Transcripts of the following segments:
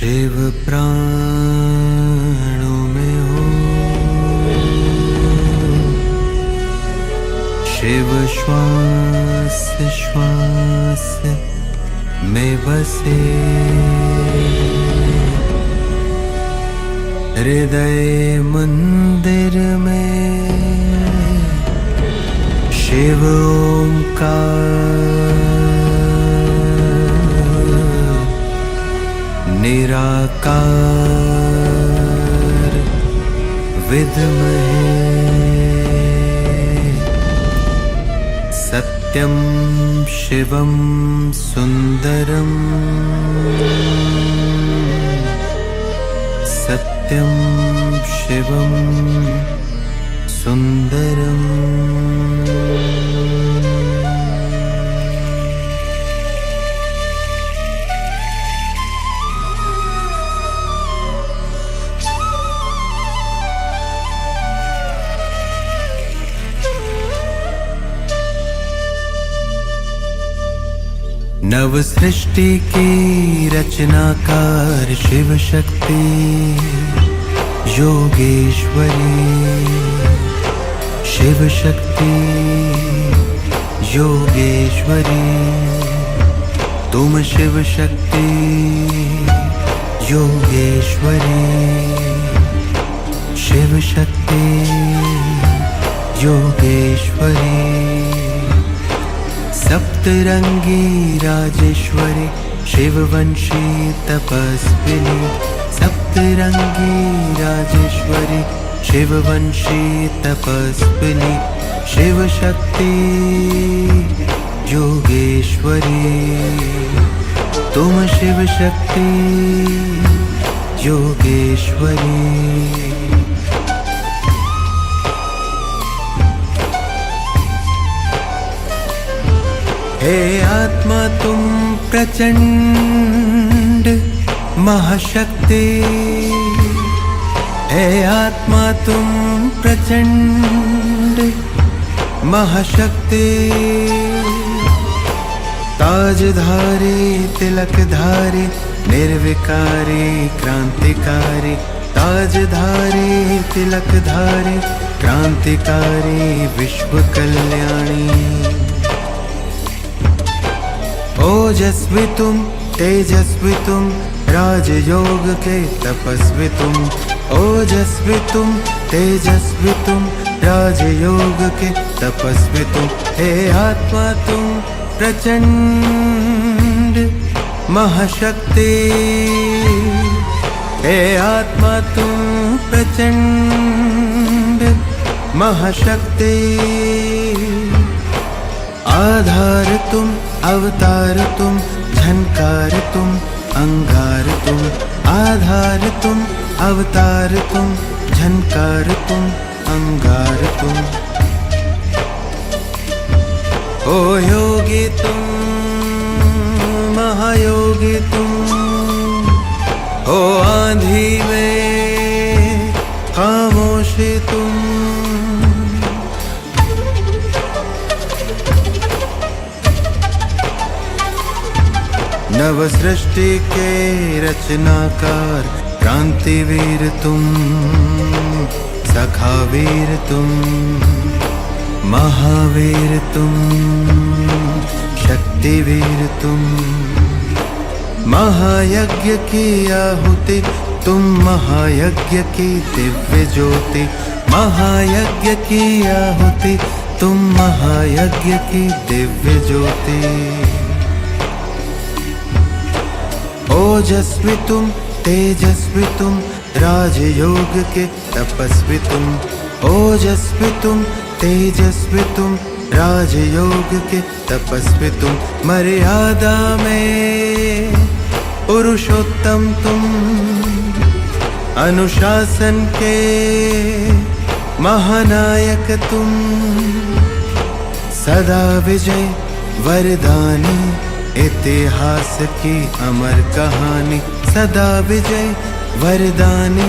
शिव प्राणों में हो, शिव श्वास श्वास में बसे, हृदय मंदिर में शिव ओंकार, निराकार विद्महे सत्यं शिवं सुंदरं, सत्यं शिवं सुंदरम्। नव सृष्टि की रचनाकार शिव शक्ति योगेश्वरी, शिव शक्ति योगेश्वरी, तुम शिव शक्ति योगेश्वरी, शिव शक्ति योगेश्वरी, सप्तरंगी राजेश्वरी, शिववंशी तपस्विनी, सप्तरंगी राजेश्वरी, शिववंशी तपस्विनी, शिव शक्ति योगेश्वरी, तुम शिव शक्ति योगेश्वरी। हे आत्मा तुम प्रचंड महाशक्ति, हे आत्मा तुम प्रचंड महाशक्ति, ताजधारी तिलकधारी निर्विकारी क्रांतिकारी, ताजधारी तिलकधारी क्रांतिकारी विश्व कल्याणी, ओजस्वी तुम तेजस्वी तुम राजयोग के तपस्वी तुम, ओजस्वी तुम तेजस्वी तुम राजयोग के तपस्वी तुम, हे आत्मा तुम प्रचंड महाशक्ति, हे आत्मा तुम प्रचंड महाशक्ति, आधार तुम अवतार तुम झनकार तुम अंगार तुम, आधार तुम अवतार तुम झनकार तुम अंगार तुम, ओ योगी तुम महायोगी तुम, ओ आंधी में खामोशी तुम, नव सृष्टि के रचनाकार क्रांतिवीर तुम, सखावीर तुम, महावीर तुम, शक्तिवीर तुम, महायज्ञ की आहुति तुम, महायज्ञ की दिव्य ज्योति, महायज्ञ की आहुति तुम, महायज्ञ की दिव्य ज्योति, ओजस्वी तुम तेजस्वी तुम राजयोग के तपस्वी तुम, ओजस्वी तुम तेजस्वी तुम राजयोग के तपस्वी तुम, मर्यादा में पुरुषोत्तम तुम, अनुशासन के महानायक तुम, सदा विजय वरदानी, इतिहास की अमर कहानी, सदा विजय वरदानी,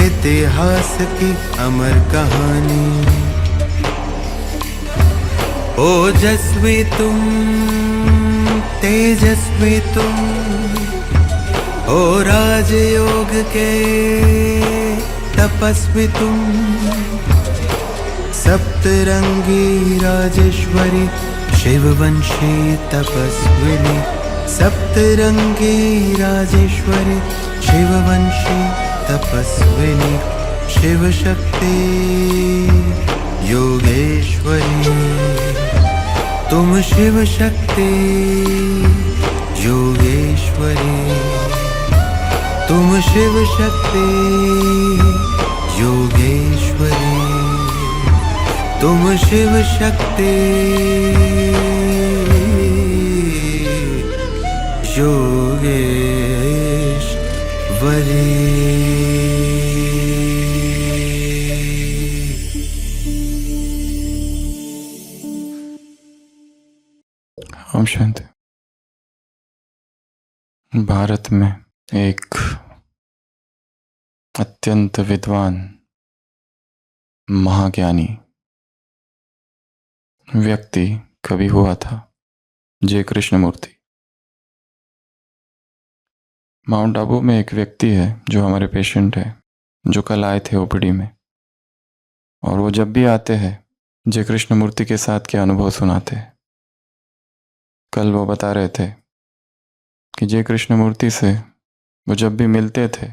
इतिहास की अमर कहानी, ओजस्वी तुम तेजस्वी तुम हो राजयोग के तपस्वी तुम, सप्तरंगी राजेश्वरी शिववंशी तपस्विनी, सप्तरंगी राजेश्वरी शिववंशी तपस्विनी, शिवशक्ति योगेश्वरी। तुम शिवशक्ति योगेश्वरी, तुम शिवशक्ति योगेश्वरी, तुम शिवशक्ति ओम शांति। भारत में एक अत्यंत विद्वान महाज्ञानी व्यक्ति कभी हुआ था, जय कृष्णमूर्ति। माउंट आबू में एक व्यक्ति है जो हमारे पेशेंट है, जो कल आए थे ओपीडी में, और वो जब भी आते हैं जय कृष्णमूर्ति के साथ के अनुभव सुनाते हैं। कल वो बता रहे थे कि जय कृष्णमूर्ति से वो जब भी मिलते थे,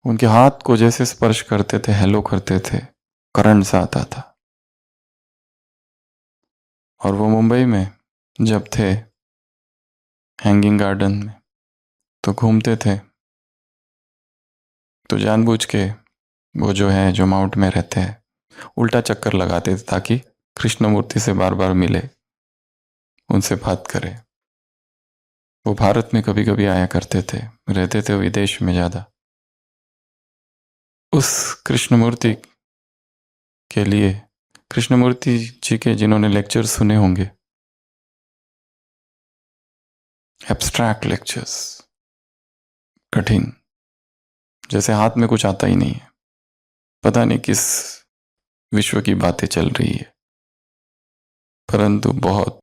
उनके हाथ को जैसे स्पर्श करते थे, हेलो करते थे, करंट सा आता था। और वो मुंबई में जब थे हैंगिंग गार्डन में तो घूमते थे, तो जानबूझ के वो जो माउंट में रहते हैं उल्टा चक्कर लगाते थे ताकि कृष्णमूर्ति से बार बार मिले, उनसे बात करे। वो भारत में कभी कभी आया करते थे, रहते थे विदेश में ज़्यादा। उस कृष्णमूर्ति के लिए, कृष्णमूर्ति जी के जिन्होंने लेक्चर सुने होंगे, एब्स्ट्रैक्ट लेक्चर्स, कठिन, जैसे हाथ में कुछ आता ही नहीं है, पता नहीं किस विश्व की बातें चल रही है, परंतु बहुत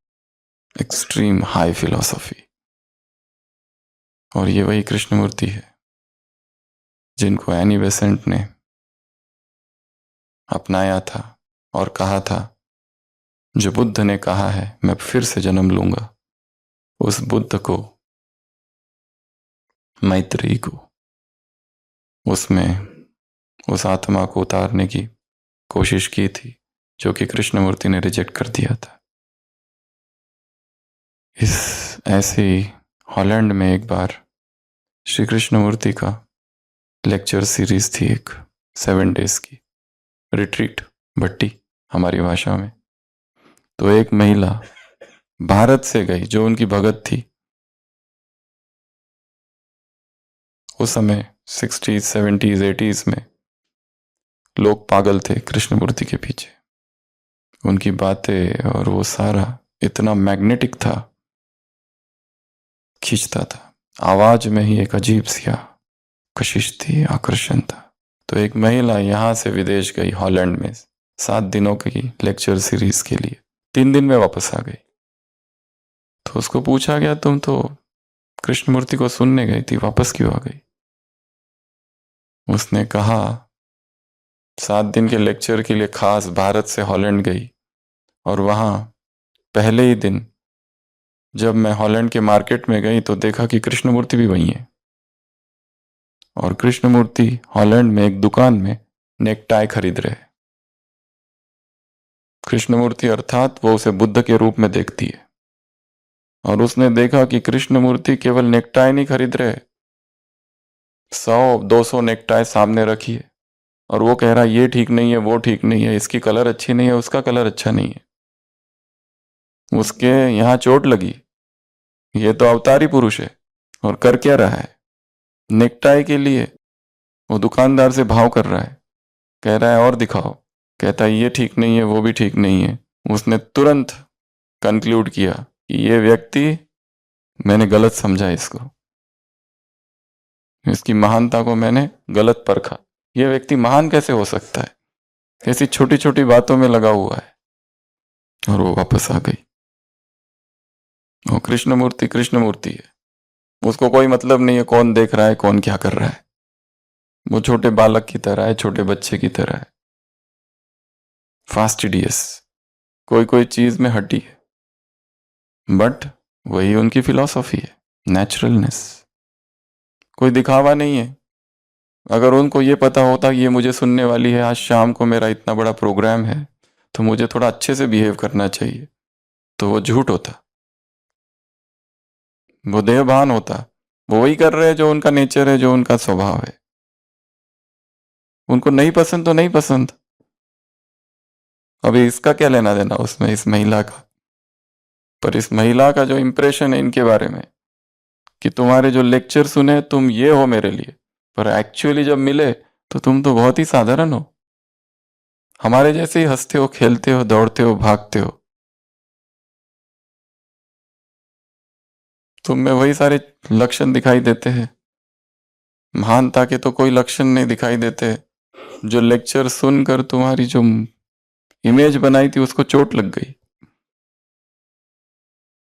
एक्सट्रीम हाई फिलॉसफी। और ये वही कृष्णमूर्ति है जिनको एनी बेसेंट ने अपनाया था और कहा था, जो बुद्ध ने कहा है मैं फिर से जन्म लूंगा, उस बुद्ध को, मैत्रेयी को, उसमें उस आत्मा को उतारने की कोशिश की थी, जो कि कृष्णमूर्ति ने रिजेक्ट कर दिया था। इस ऐसे ही हॉलैंड में एक बार श्री कृष्णमूर्ति का लेक्चर सीरीज थी, एक 7 days की रिट्रीट, भट्टी हमारी भाषा में। तो एक महिला भारत से गई जो उनकी भगत थी। उस समय 60s, 70s, 80s में लोग पागल थे कृष्णमूर्ति के पीछे। उनकी बातें और वो सारा इतना मैग्नेटिक था, खींचता था। आवाज में ही एक अजीब सी कशिश थी, आकर्षण था। तो एक महिला यहाँ से विदेश गई, हॉलैंड में 7 दिनों की लेक्चर सीरीज के लिए, 3 दिन में वापस आ गई। तो उसको पूछा गया, तुम तो कृष्णमूर्ति को सुनने गई थी, वापस क्यों आ गई? उसने कहा 7 दिन के लेक्चर के लिए खास भारत से हॉलैंड गई, और वहाँ पहले ही दिन जब मैं हॉलैंड के मार्केट में गई तो देखा कि कृष्णमूर्ति भी वहीं है। और कृष्णमूर्ति हॉलैंड में एक दुकान में नेकटाई खरीद रहे। कृष्णमूर्ति अर्थात वो उसे बुद्ध के रूप में देखती है, और उसने देखा कि कृष्णमूर्ति केवल नेकटाई नहीं खरीद रहे, 100-200 नेकटाई सामने रखी है, और वो कह रहा ये ठीक नहीं है, वो ठीक नहीं है, इसकी कलर अच्छी नहीं है, उसका कलर अच्छा नहीं है, उसके यहाँ चोट लगी, ये तो अवतारी पुरुष है। और कर क्या रहा है? नेकटाई के लिए वो दुकानदार से भाव कर रहा है, कह रहा है और दिखाओ, कहता है ये ठीक नहीं है, वो भी ठीक नहीं है। उसने तुरंत कंक्लूड किया कि ये व्यक्ति, मैंने गलत समझा इसको, इसकी महानता को मैंने गलत परखा। ये व्यक्ति महान कैसे हो सकता है? ऐसी छोटी छोटी बातों में लगा हुआ है। और वो वापस आ गई। वो कृष्णमूर्ति कृष्णमूर्ति है, उसको कोई मतलब नहीं है कौन देख रहा है कौन क्या कर रहा है। वो छोटे बालक की तरह है, छोटे बच्चे की तरह है, फास्टिडियस, कोई कोई चीज में हटी है, बट वही उनकी फिलॉसफी है, नेचुरलनेस, कोई दिखावा नहीं है। अगर उनको ये पता होता कि ये मुझे सुनने वाली है, आज शाम को मेरा इतना बड़ा प्रोग्राम है, तो मुझे थोड़ा अच्छे से बिहेव करना चाहिए, तो वो झूठ होता, वो देहभान होता। वो वही कर रहे हैं जो उनका नेचर है, जो उनका स्वभाव है। उनको नहीं पसंद तो नहीं पसंद, अभी इसका क्या लेना देना उसमें, इस महिला का। पर इस महिला का जो इंप्रेशन है इनके बारे में कि तुम्हारे जो लेक्चर सुने तुम ये हो मेरे लिए, पर एक्चुअली जब मिले तो तुम तो बहुत ही साधारण हो, हमारे जैसे ही हंसते हो, खेलते हो, दौड़ते हो, भागते हो। तुम में वही सारे लक्षण दिखाई देते हैं, महानता के तो कोई लक्षण नहीं दिखाई देते। जो लेक्चर सुनकर तुम्हारी जो इमेज बनाई थी उसको चोट लग गई,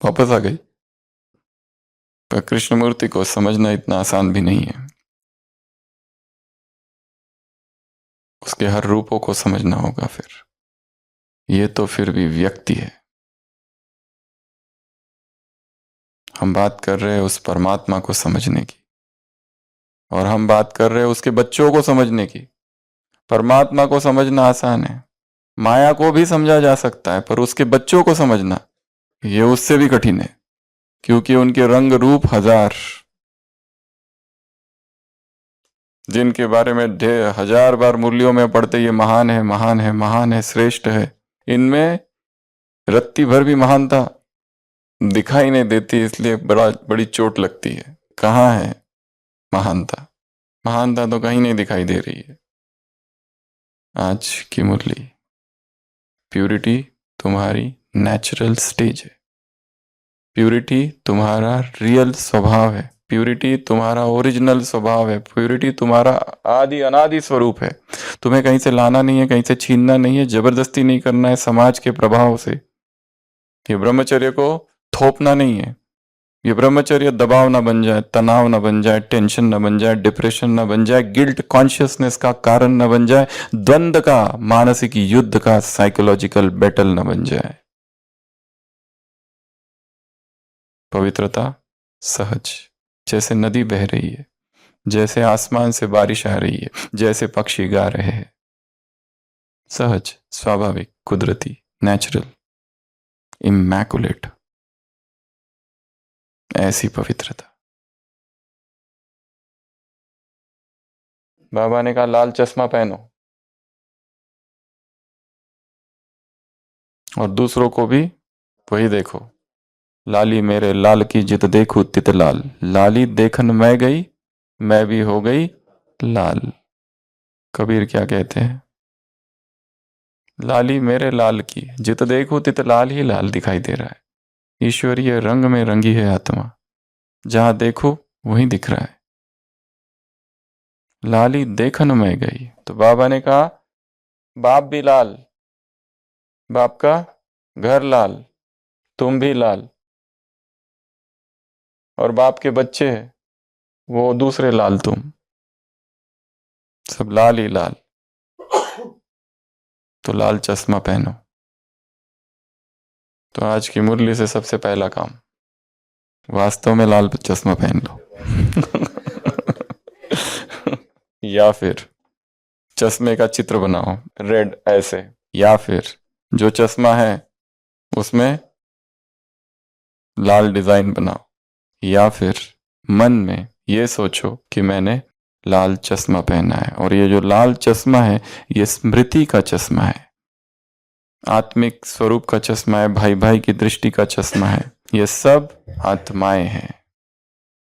वापस आ गई। पर कृष्णमूर्ति को समझना इतना आसान भी नहीं है, उसके हर रूपों को समझना होगा। फिर ये तो फिर भी व्यक्ति है। हम बात कर रहे हैं उस परमात्मा को समझने की, और हम बात कर रहे हैं उसके बच्चों को समझने की। परमात्मा को समझना आसान है, माया को भी समझा जा सकता है, पर उसके बच्चों को समझना ये उससे भी कठिन है, क्योंकि उनके रंग रूप हजार, जिनके बारे में हजार बार मुरलियों में पढ़ते ये महान है, महान है, महान है, श्रेष्ठ है, इनमें रत्ती भर भी महानता दिखाई नहीं देती, इसलिए बड़ी चोट लगती है। कहाँ है महानता? महानता तो कहीं नहीं दिखाई दे रही है। आज की मुरली, प्यूरिटी तुम्हारी नेचुरल स्टेज है, प्यूरिटी तुम्हारा रियल स्वभाव है, प्यूरिटी तुम्हारा ओरिजिनल स्वभाव है, प्यूरिटी तुम्हारा आदि अनादि स्वरूप है। तुम्हें कहीं से लाना नहीं है, कहीं से छीनना नहीं है, जबरदस्ती नहीं करना है समाज के प्रभाव से। ये ब्रह्मचर्य को थोपना नहीं है, ये ब्रह्मचर्य दबाव ना बन जाए, तनाव ना बन जाए, टेंशन ना बन जाए, डिप्रेशन ना बन जाए, गिल्ट कॉन्शियसनेस का कारण ना बन जाए, द्वंद का, मानसिक युद्ध का, साइकोलॉजिकल बैटल ना बन जाए। पवित्रता सहज, जैसे नदी बह रही है, जैसे आसमान से बारिश आ रही है, जैसे पक्षी गा रहे हैं, सहज, स्वाभाविक, कुदरती, नेचुरल, इमैकुलेट, ऐसी पवित्रता। बाबा ने कहा लाल चश्मा पहनो, और दूसरों को भी वही देखो। लाली मेरे लाल की जित देखू तित लाल, लाली देखन मैं गई, मैं भी हो गई लाल। कबीर क्या कहते हैं? लाली मेरे लाल की जित देखू तित लाल ही लाल दिखाई दे रहा है। ईश्वरीय रंग में रंगी है आत्मा, जहां देखो वहीं दिख रहा है। लाली देखन में गई, तो बाबा ने कहा बाप भी लाल, बाप का घर लाल, तुम भी लाल, और बाप के बच्चे हैं वो दूसरे लाल, तुम सब लाल ही लाल। तो लाल चश्मा पहनो। तो आज की मुरली से सबसे पहला काम, वास्तव में लाल चश्मा पहन लो या फिर चश्मे का चित्र बनाओ रेड ऐसे, या फिर जो चश्मा है उसमें लाल डिजाइन बनाओ, या फिर मन में ये सोचो कि मैंने लाल चश्मा पहना है, और ये जो लाल चश्मा है ये स्मृति का चश्मा है, आत्मिक स्वरूप का चश्मा है, भाई भाई की दृष्टि का चश्मा है। ये सब आत्माएं हैं,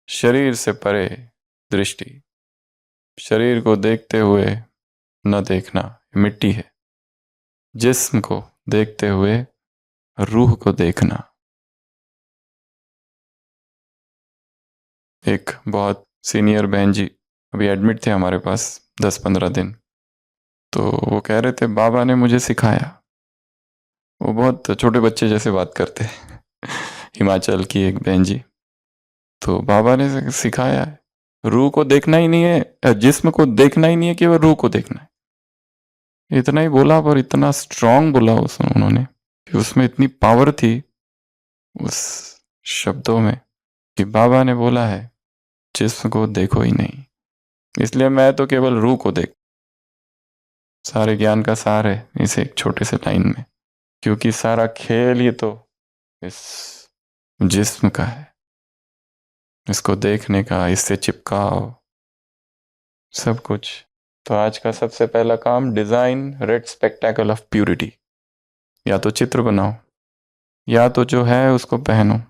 शरीर से परे दृष्टि, शरीर को देखते हुए न देखना मिट्टी है, जिस्म को देखते हुए रूह को देखना। एक बहुत सीनियर बहन जी अभी एडमिट थे हमारे पास 10-15 दिन, तो वो कह रहे थे बाबा ने मुझे सिखाया। वो बहुत छोटे बच्चे जैसे बात करते हिमाचल की एक बहन जी, तो बाबा ने सिखाया है, रूह को देखना ही नहीं है, जिस्म को देखना ही नहीं है, केवल रूह को देखना है। इतना ही बोला, पर इतना स्ट्रांग बोला उन्होंने कि उसमें इतनी पावर थी उस शब्दों में कि बाबा ने बोला है जिस्म को देखो ही नहीं। इसलिए मैं तो केवल रूह को देख, सारे ज्ञान का सार है इस एक छोटे से लाइन में, क्योंकि सारा खेल ये तो इस जिस्म का है, इसको देखने का, इससे चिपकाओ सब कुछ। तो आज का सबसे पहला काम, design red spectacle of purity. या तो चित्र बनाओ, या तो जो है उसको पहनो,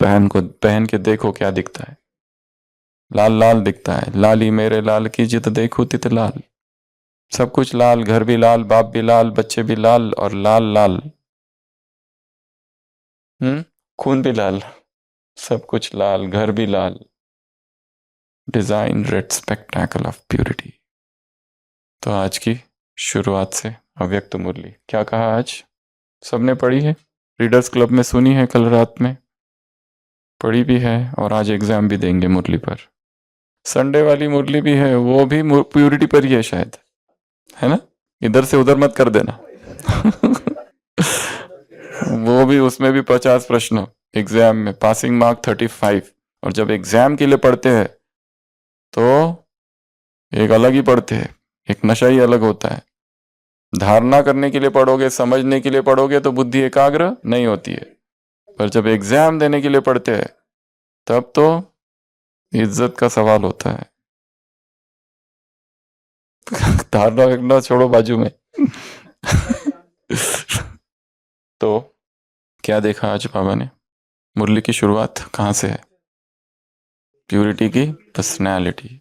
पहन के देखो क्या दिखता है। लाल लाल दिखता है, लाली मेरे लाल की जित देखो तित लाल। सब कुछ लाल, घर भी लाल, बाप भी लाल, बच्चे भी लाल, और लाल लाल खून भी लाल, सब कुछ लाल, घर भी लाल। Design red spectacle of purity. तो आज की शुरुआत से अव्यक्त मुरली क्या कहा आज सबने पढ़ी है, रीडर्स क्लब में सुनी है, कल रात में पढ़ी भी है, और आज एग्जाम भी देंगे मुरली पर। संडे वाली मुरली भी है, वो भी प्यूरिटी पर ही है शायद, है ना? इधर से उधर मत कर देना। वो भी, उसमें भी 50 प्रश्न एग्जाम में, पासिंग मार्क 35। और जब एग्जाम के लिए पढ़ते हैं तो एक अलग ही पढ़ते हैं, एक नशा ही अलग होता है। धारणा करने के लिए पढ़ोगे, समझने के लिए पढ़ोगे तो बुद्धि एकाग्र नहीं होती है, पर जब एग्जाम देने के लिए पढ़ते हैं तब तो इज्जत का सवाल होता है। धारणा करना छोड़ो बाजू में। तो क्या देखा आज बाबा ने? मुरली की शुरुआत कहाँ से है? प्यूरिटी की पर्सनैलिटी।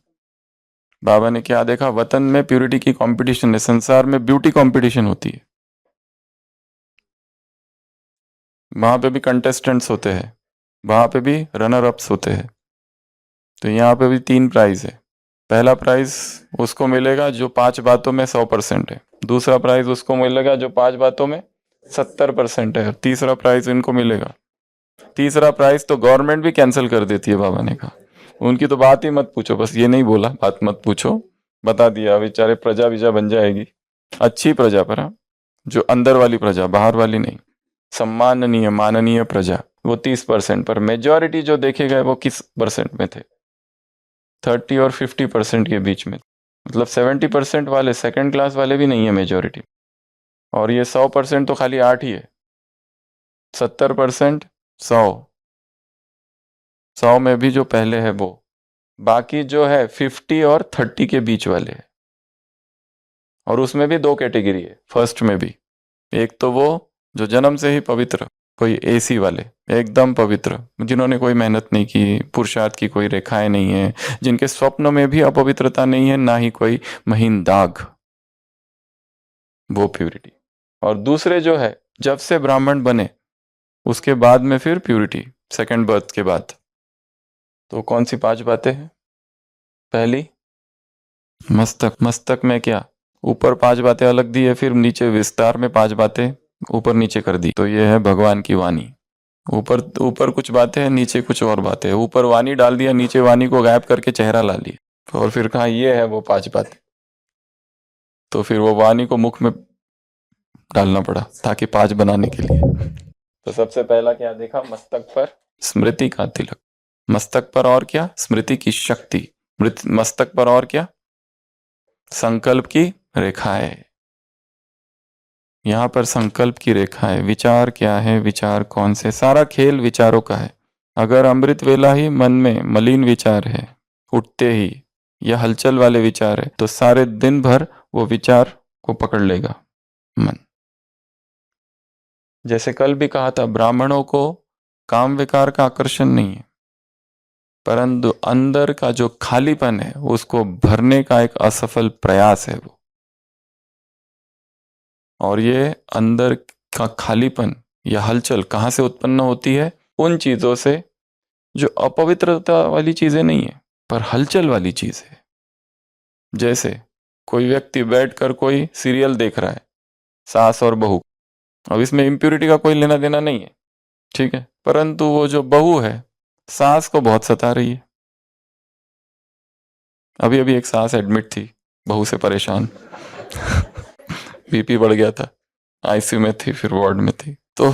बाबा ने क्या देखा? वतन में प्यूरिटी की कंपटीशन है, संसार में ब्यूटी कंपटीशन होती है, वहां पे भी कंटेस्टेंट्स होते हैं, वहां पे भी रनर अप्स होते हैं। तो यहाँ पे भी 3 प्राइज है। पहला प्राइज उसको मिलेगा जो 5 बातों में 100% है, दूसरा प्राइज उसको मिलेगा जो 5 बातों में 70% है, और तीसरा प्राइज इनको मिलेगा। तीसरा प्राइज तो गवर्नमेंट भी कैंसिल कर देती है, बाबा ने कहा। उनकी तो बात ही मत पूछो, बस ये नहीं बोला बात मत पूछो, बता दिया, बेचारे प्रजा विजा बन जाएगी। अच्छी प्रजा पर, जो अंदर वाली प्रजा, बाहर वाली नहीं, सम्माननीय माननीय प्रजा, वो 30% पर। मेजॉरिटी जो देखे गए वो किस परसेंट में थे? 30 और 50% के बीच में। मतलब 70% वाले, सेकंड क्लास वाले भी नहीं है मेजॉरिटी। और ये 100% तो खाली 8 ही है। 70% 100 में भी जो पहले है वो, बाकी जो है 50 और 30 के बीच वाले है। और उसमें भी 2 कैटेगरी है फर्स्ट में भी। एक तो वो जो जन्म से ही पवित्र, कोई एसी वाले, एकदम पवित्र, जिन्होंने कोई मेहनत नहीं की, पुरुषार्थ की कोई रेखाएं नहीं है, जिनके स्वप्न में भी अपवित्रता नहीं है, ना ही कोई महीन दाग, वो प्यूरिटी। और दूसरे जो है जब से ब्राह्मण बने उसके बाद में फिर प्यूरिटी, सेकंड बर्थ के बाद। तो कौन सी 5 बातें हैं? पहली मस्तक। मस्तक में क्या? ऊपर 5 बातें अलग दी है, फिर नीचे विस्तार में 5 बातें ऊपर नीचे कर दी। तो ये है भगवान की वाणी। ऊपर कुछ बातें हैं, नीचे कुछ और बातें हैं। ऊपर वाणी डाल दिया, नीचे वाणी को गायब करके चेहरा ला लिया, और फिर कहा ये है वो 5 बातें। तो फिर वो वाणी को मुख में डालना पड़ा ताकि 5 बनाने के लिए। तो सबसे पहला क्या देखा? मस्तक पर स्मृति का तिलक। मस्तक पर और क्या? स्मृति की शक्ति। मस्तक पर और क्या? संकल्प की रेखाएं। यहां पर संकल्प की रेखा है। विचार क्या है? विचार कौन से? सारा खेल विचारों का है। अगर अमृत वेला ही मन में मलिन विचार है, उठते ही, या हलचल वाले विचार है, तो सारे दिन भर वो विचार को पकड़ लेगा मन। जैसे कल भी कहा था, ब्राह्मणों को काम विकार का आकर्षण नहीं है, परंतु अंदर का जो खालीपन है उसको भरने का एक असफल प्रयास है वो। और ये अंदर का खालीपन या हलचल कहाँ से उत्पन्न होती है? उन चीजों से जो अपवित्रता वाली चीजें नहीं है, पर हलचल वाली चीज है। जैसे कोई व्यक्ति बैठकर कोई सीरियल देख रहा है, सास और बहू। अब इसमें इम्प्यूरिटी का कोई लेना देना नहीं है, ठीक है, परंतु वो जो बहू है सास को बहुत सता रही है। अभी अभी एक सास एडमिट थी, बहू से परेशान। बीपी बढ़ गया था, आईसीयू में थी, फिर वार्ड में थी। तो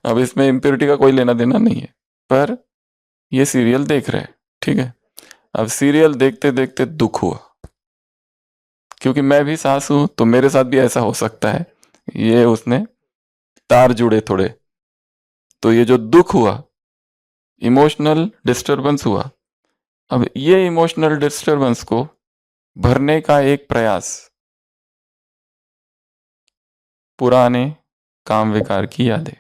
अब इसमें इम्प्योरिटी का कोई लेना देना नहीं है, पर ये सीरियल देख रहे हैं, ठीक है। अब सीरियल देखते देखते दुख हुआ, क्योंकि मैं भी सास हूं, तो मेरे साथ भी ऐसा हो सकता है। ये उसने तार जुड़े थोड़े, तो ये जो दुख हुआ, इमोशनल डिस्टरबेंस हुआ, अब ये इमोशनल डिस्टरबेंस को भरने का एक प्रयास पुराने काम विकार की यादें,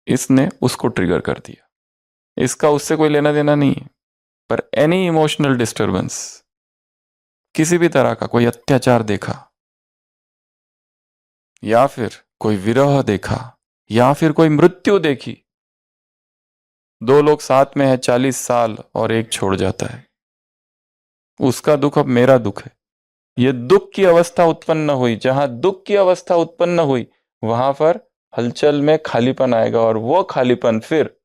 इसने उसको ट्रिगर कर दिया। इसका उससे कोई लेना देना नहीं है, पर एनी इमोशनल डिस्टरबेंस, किसी भी तरह का कोई अत्याचार देखा, या फिर कोई विरह देखा, या फिर कोई मृत्यु देखी, दो लोग साथ में है 40 साल और एक छोड़ जाता है, उसका दुख अब मेरा दुख है। ये दुख की अवस्था उत्पन्न हुई, जहां दुख की अवस्था उत्पन्न हुई वहां पर हलचल में खालीपन आएगा, और वो खालीपन फिर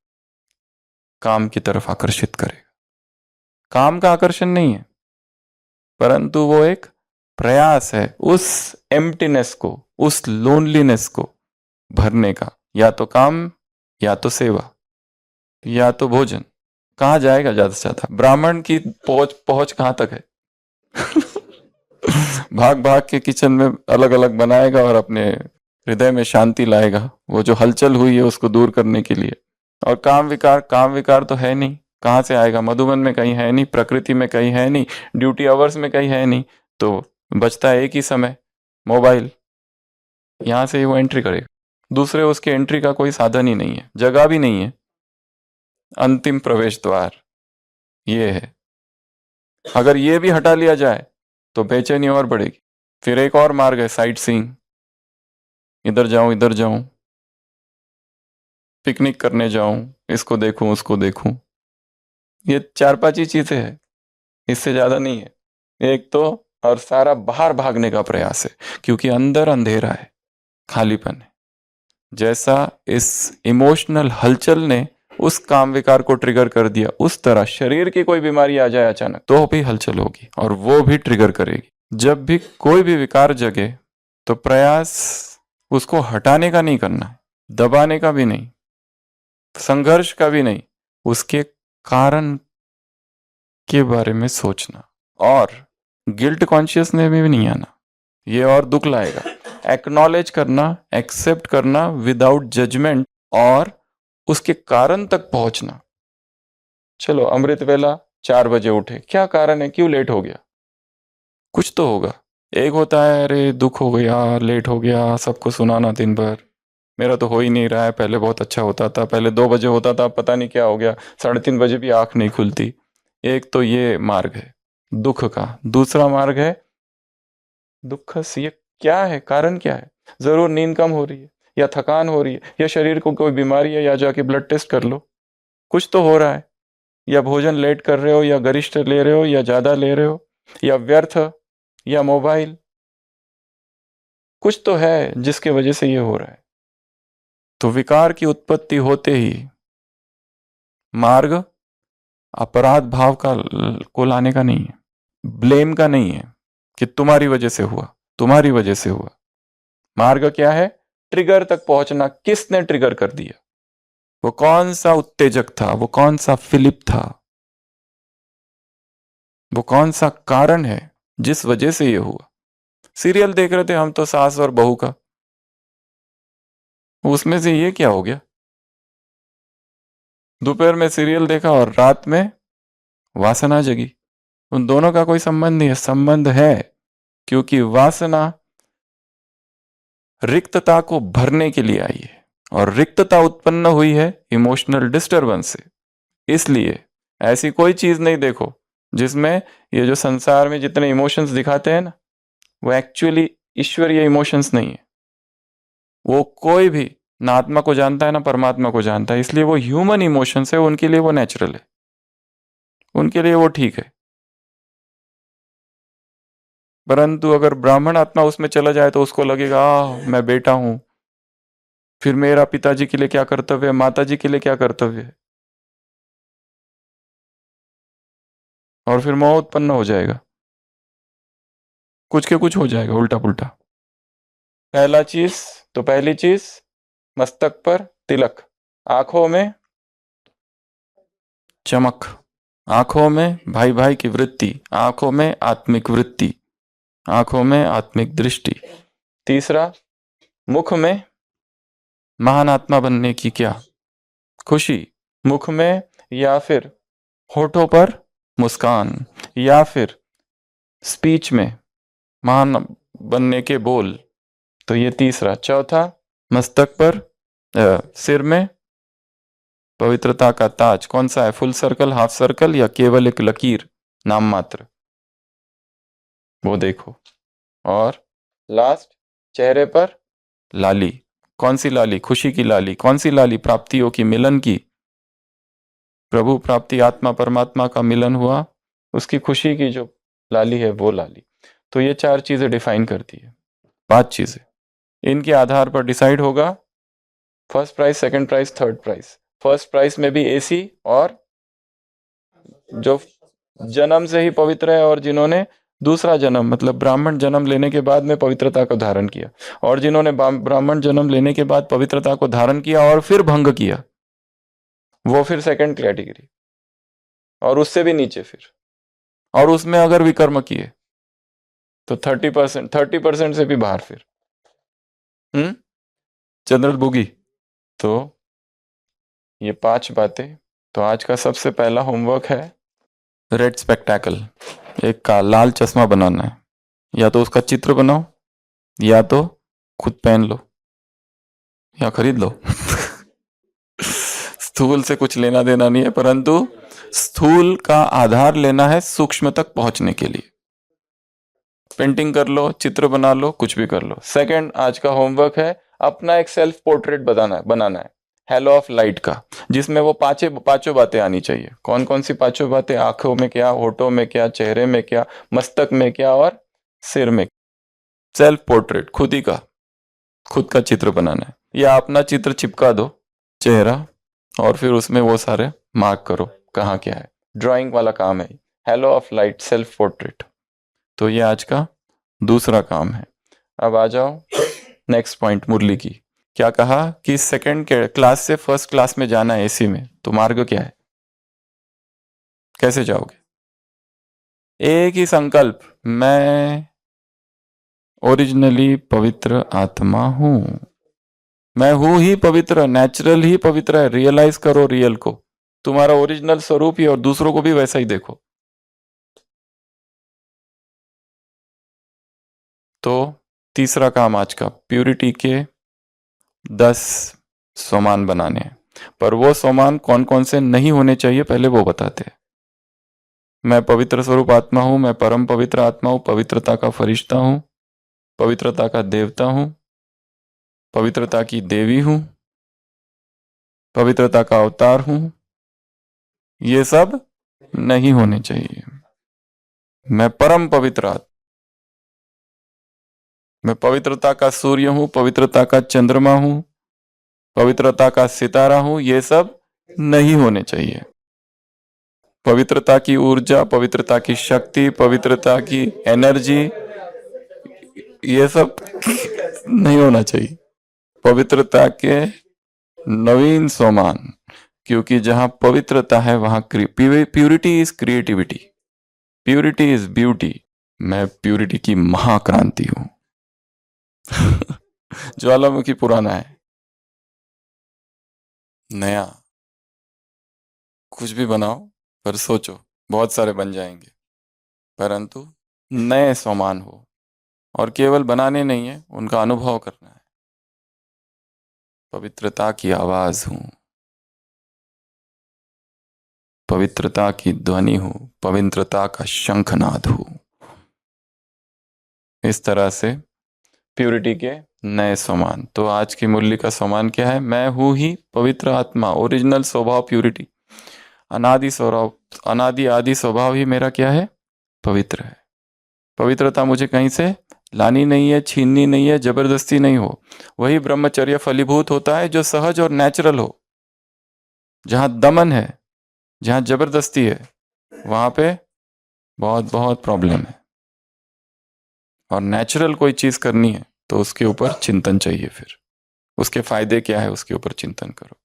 काम की तरफ आकर्षित करेगा। काम का आकर्षण नहीं है, परंतु वो एक प्रयास है उस एम्प्टीनेस को, उस लोनलीनेस को भरने का। या तो काम, या तो सेवा, या तो भोजन। कहाँ जाएगा ज्यादा से ज्यादा? ब्राह्मण की पहुंच पहुंच कहाँ तक है? भाग भाग के किचन में अलग अलग बनाएगा और अपने हृदय में शांति लाएगा, वो जो हलचल हुई है उसको दूर करने के लिए। और काम विकार तो है नहीं, कहाँ से आएगा? मधुबन में कहीं है नहीं, प्रकृति में कहीं है नहीं, ड्यूटी आवर्स में कहीं है नहीं, तो बचता है एक ही समय, मोबाइल। यहां से ही वो एंट्री करेगा, दूसरे उसके एंट्री का कोई साधन ही नहीं है, जगह भी नहीं है। अंतिम प्रवेश द्वार ये है। अगर ये भी हटा लिया जाए तो बेचैनी और बढ़ेगी। फिर एक और मार्ग है, साइट सीइंग। इधर जाऊं, पिकनिक करने जाऊं, इसको देखूं उसको देखूं। ये 4-5 ही चीजें हैं, इससे ज्यादा नहीं है। एक तो, और सारा बाहर भागने का प्रयास है, क्योंकि अंदर अंधेरा है, खालीपन है। जैसा इस इमोशनल हलचल ने उस काम विकार को ट्रिगर कर दिया, उस तरह शरीर की कोई बीमारी आ जाए अचानक तो भी हलचल होगी और वो भी ट्रिगर करेगी। जब भी कोई भी विकार जगे तो प्रयास उसको हटाने का नहीं करना है, दबाने का भी नहीं, संघर्ष का भी नहीं, उसके कारण के बारे में सोचना, और गिल्ट कॉन्शियसनेस में भी नहीं आना, ये और दुख लाएगा। एक्नॉलेज करना, एक्सेप्ट करना विदाउट जजमेंट, और उसके कारण तक पहुंचना। चलो अमृत वेला 4 बजे उठे, क्या कारण है, क्यों लेट हो गया? कुछ तो होगा। एक होता है अरे दुख हो गया, लेट हो गया, सबको सुनाना दिन भर, मेरा तो हो ही नहीं रहा है, पहले बहुत अच्छा होता था, पहले 2 बजे होता था, पता नहीं क्या हो गया, 3:30 बजे भी आंख नहीं खुलती। एक तो ये मार्ग है दुख का। दूसरा मार्ग है दुख, ये क्या है, कारण क्या है? जरूर नींद कम हो रही है, या थकान हो रही है, या शरीर को कोई बीमारी है, या जाके ब्लड टेस्ट कर लो, कुछ तो हो रहा है। या भोजन लेट कर रहे हो, या गरिष्ठ ले रहे हो, या ज्यादा ले रहे हो, या व्यर्थ, या मोबाइल, कुछ तो है जिसके वजह से ये हो रहा है। तो विकार की उत्पत्ति होते ही मार्ग अपराध भाव का को लाने का नहीं है, ब्लेम का नहीं है कि तुम्हारी वजह से हुआ, तुम्हारी वजह से हुआ। मार्ग क्या है? ट्रिगर तक पहुंचना। किसने ट्रिगर कर दिया? वो कौन सा उत्तेजक था, वो कौन सा फिलिप था, वो कौन सा कारण है जिस वजह से ये हुआ? सीरियल देख रहे थे हम तो, सास और बहू का, उसमें से ये क्या हो गया? दोपहर में सीरियल देखा और रात में वासना जगी। उन दोनों का कोई संबंध नहीं है। संबंध है क्योंकि वासना रिक्तता को भरने के लिए आई है, और रिक्तता उत्पन्न हुई है इमोशनल डिस्टरबेंस से। इसलिए ऐसी कोई चीज नहीं देखो जिसमें ये जो संसार में जितने इमोशंस दिखाते हैं ना, वो एक्चुअली ईश्वरीय इमोशंस नहीं है। वो कोई भी ना आत्मा को जानता है ना परमात्मा को जानता है, इसलिए वो ह्यूमन इमोशंस है, उनके लिए वो नेचुरल है, उनके लिए वो ठीक है। परंतु अगर ब्राह्मण आत्मा उसमें चला जाए तो उसको लगेगा मैं बेटा हूं, फिर मेरा पिताजी के लिए क्या कर्तव्य है, माताजी के लिए क्या कर्तव्य है। और फिर मोह उत्पन्न हो जाएगा, कुछ के कुछ हो जाएगा उल्टा पुल्टा। पहली चीज मस्तक पर तिलक, आंखों में चमक, आंखों में भाई भाई की वृत्ति, आंखों में आत्मिक वृत्ति, आंखों में आत्मिक दृष्टि। तीसरा, मुख में महान आत्मा बनने की क्या खुशी, मुख में या फिर होठों पर मुस्कान, या फिर स्पीच में महान बनने के बोल। तो ये तीसरा। चौथा, मस्तक पर सिर में पवित्रता का ताज, कौन सा है, फुल सर्कल, हाफ सर्कल, या केवल एक लकीर नाम मात्र, वो देखो। और लास्ट, चेहरे पर लाली, कौन सी लाली, खुशी की लाली, कौन सी लाली, प्राप्तियों की, मिलन की, प्रभु प्राप्ति, आत्मा परमात्मा का मिलन हुआ, उसकी खुशी की जो लाली है वो लाली। तो ये 4 चीजें डिफाइन करती है, 5 चीजें। इनके आधार पर डिसाइड होगा first prize, second prize, third prize. First prize में भी एसी, और जो जन्म से ही पवित्र है और जिन्होंने दूसरा जन्म मतलब ब्राह्मण जन्म लेने के बाद में पवित्रता को धारण किया, और जिन्होंने ब्राह्मण जन्म लेने के बाद पवित्रता को धारण किया और फिर भंग किया, वो फिर सेकंड कैटेगरी, और उससे भी नीचे फिर, और उसमें अगर विकर्म किए तो 30% से भी बाहर फिर। जनरल बुगी। तो ये 5 बातें। तो आज का सबसे पहला होमवर्क है रेड स्पेक्टैकल, एक का लाल चश्मा बनाना है, या तो उसका चित्र बनाओ या तो खुद पहन लो या खरीद लो स्थूल से कुछ लेना देना नहीं है, परंतु स्थूल का आधार लेना है सूक्ष्म तक पहुंचने के लिए। पेंटिंग कर लो, चित्र बना लो, कुछ भी कर लो। सेकंड, आज का होमवर्क है अपना एक सेल्फ पोर्ट्रेट बनाना है हेलो ऑफ लाइट का, जिसमें वो पांचों बातें आनी चाहिए। कौन कौन सी 5 बातें, आंखों में क्या, होठों में क्या, चेहरे में क्या, मस्तक में क्या और सिर में। सेल्फ पोर्ट्रेट, खुद ही का, खुद का चित्र बनाना है, या अपना चित्र चिपका दो चेहरा और फिर उसमें वो सारे मार्क करो कहाँ क्या है। ड्राइंग वाला काम है hello of light self portrait. तो ये आज का दूसरा काम है। अब आ जाओ नेक्स्ट पॉइंट मुरली की। क्या कहा कि सेकंड क्लास से फर्स्ट क्लास में जाना है एसी में, तो मार्ग क्या है, कैसे जाओगे? एक ही संकल्प, मैं ओरिजिनली पवित्र आत्मा हूं, मैं हूं ही पवित्र, नेचुरल ही पवित्र है। रियलाइज करो रियल को, तुम्हारा ओरिजिनल स्वरूप ही, और दूसरों को भी वैसा ही देखो। तो तीसरा काम आज का, प्यूरिटी के 10 सोमान बनाने हैं, पर वो सोमान कौन कौन से नहीं होने चाहिए पहले वो बताते हैं। मैं पवित्र स्वरूप आत्मा हूं, मैं परम पवित्र आत्मा हूं, पवित्रता का फरिश्ता हूं, पवित्रता का देवता हूं, पवित्रता की देवी हूं, पवित्रता का अवतार हूं, ये सब नहीं होने चाहिए। मैं परम पवित्र आत्मा, मैं पवित्रता का सूर्य हूं, पवित्रता का चंद्रमा हूं, पवित्रता का सितारा हूं, ये सब नहीं होने चाहिए। पवित्रता की ऊर्जा, पवित्रता की शक्ति, पवित्रता की एनर्जी, ये सब नहीं होना चाहिए। पवित्रता के नवीन सोमान, क्योंकि जहां पवित्रता है वहां purity is creativity, purity is beauty. मैं प्यूरिटी की महाक्रांति हूं ज्वालामुखी पुराना है, नया कुछ भी बनाओ पर सोचो बहुत सारे बन जाएंगे, परंतु नए सोमान हो, और केवल बनाने नहीं है, उनका अनुभव करना है। पवित्रता की आवाज हूं, पवित्रता की ध्वनि हूं, पवित्रता का शंखनाद हूं। इस तरह से प्यूरिटी के नए सोमान। तो आज की मुरली का सोमान क्या है? मैं हूं ही पवित्र आत्मा, ओरिजिनल स्वभाव प्यूरिटी, अनादि स्वभाव, अनादि आदि स्वभाव ही मेरा क्या है? पवित्र है। पवित्रता मुझे कहीं से लानी नहीं है, छीननी नहीं है, जबरदस्ती नहीं हो। वही ब्रह्मचर्य फलीभूत होता है जो सहज और नेचुरल हो। जहां दमन है, जहां जबरदस्ती है, वहां पे बहुत बहुत प्रॉब्लम है। और नेचुरल कोई चीज करनी है तो उसके ऊपर चिंतन चाहिए, फिर उसके फायदे क्या है उसके ऊपर चिंतन करो।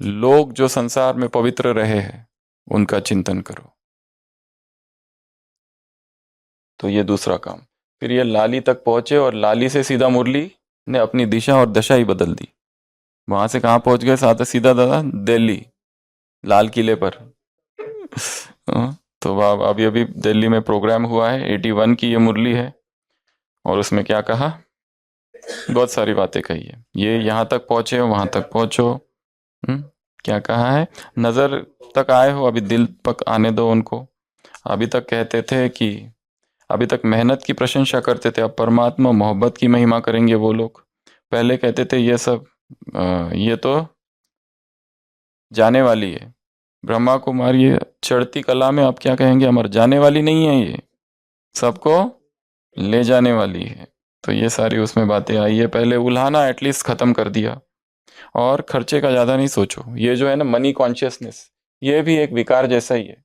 लोग जो संसार में पवित्र रहे हैं उनका चिंतन करो। तो ये दूसरा काम। फिर ये लाली तक पहुंचे और लाली से सीधा मुरली ने अपनी दिशा और दशा ही बदल दी। वहां से कहाँ पहुंच गए? साथ सीधा दादा दिल्ली, लाल किले पर। तो अभी अभी दिल्ली में प्रोग्राम हुआ है, 81 की ये मुरली है। और उसमें क्या कहा? बहुत सारी बातें कही है। ये यहाँ तक पहुंचे हो, वहां तक पहुंचो। क्या कहा है? नजर तक आए हो, अभी दिल तक आने दो उनको। अभी तक कहते थे कि अभी तक मेहनत की प्रशंसा करते थे, अब परमात्मा मोहब्बत की महिमा करेंगे वो लोग। पहले कहते थे ये सब ये तो जाने वाली है। ब्रह्मा कुमारी ये चढ़ती कला में अब क्या कहेंगे? अमर जाने वाली नहीं है, ये सबको ले जाने वाली है। तो ये सारी उसमें बातें आई है। पहले उल्हाना एटलीस्ट खत्म कर दिया। और खर्चे का ज्यादा नहीं सोचो। ये जो है ना मनी कॉन्शियसनेस, ये भी एक विकार जैसा ही है।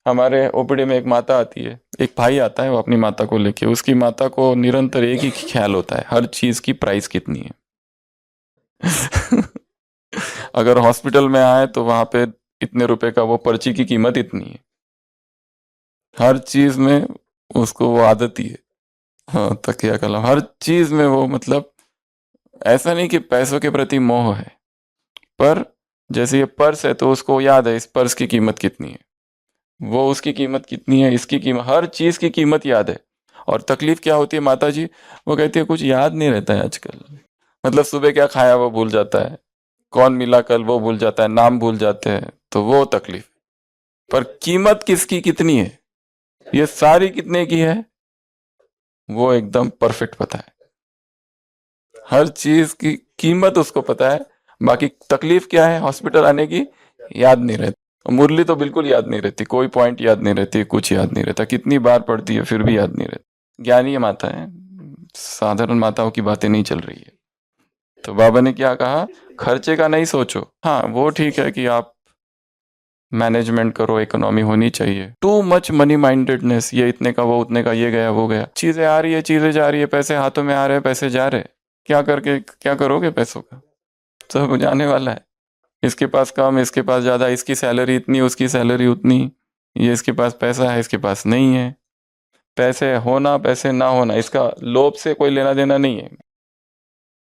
हमारे ओपीडी में एक माता आती है, एक भाई आता है, वो अपनी माता को लेके, उसकी माता को निरंतर एक ही ख्याल होता है, हर चीज की प्राइस कितनी है। अगर हॉस्पिटल में आए तो वहां पे इतने रुपए का, वो पर्ची की कीमत इतनी है। हर चीज में उसको वो आदत ही है। हाँ, तकिया कलम हर चीज में वो, मतलब ऐसा नहीं कि पैसों के प्रति मोह है, पर जैसे ये पर्स है तो उसको याद है इस पर्स की कीमत कितनी है, वो उसकी कीमत कितनी है, इसकी कीमत, हर चीज की कीमत याद है। और तकलीफ क्या होती है माता जी? वो कहती है कुछ याद नहीं रहता है आजकल। मतलब सुबह क्या खाया वो भूल जाता है, कौन मिला कल वो भूल जाता है, नाम भूल जाते हैं, तो वो तकलीफ। पर कीमत किसकी कितनी है, ये सारी कितने की है, वो एकदम परफेक्ट पता है। हर चीज की कीमत उसको पता है। बाकी तकलीफ क्या है हॉस्पिटल आने की, याद नहीं रहती। मुरली तो बिल्कुल याद नहीं रहती, कोई पॉइंट याद नहीं रहती, कुछ याद नहीं रहता, कितनी बार पढ़ती है फिर भी याद नहीं रहती। ज्ञानी माता है, साधारण माताओं की बातें नहीं चल रही है। तो बाबा ने क्या कहा? खर्चे का नहीं सोचो। हाँ वो ठीक है कि आप मैनेजमेंट करो, इकोनॉमी होनी चाहिए। टू मच मनी माइंडेडनेस, ये इतने का, वो उतने का, ये गया वो गया, चीजें आ रही है चीजें जा रही है, पैसे हाथों में आ रहे हैं पैसे जा रहे हैं, क्या करके क्या करोगे पैसों का? सब जाने वाला है। इसके पास कम, इसके पास ज्यादा, इसकी सैलरी इतनी, उसकी सैलरी उतनी, ये इसके पास पैसा है इसके पास नहीं है। पैसे होना पैसे ना होना इसका लोभ से कोई लेना देना नहीं है।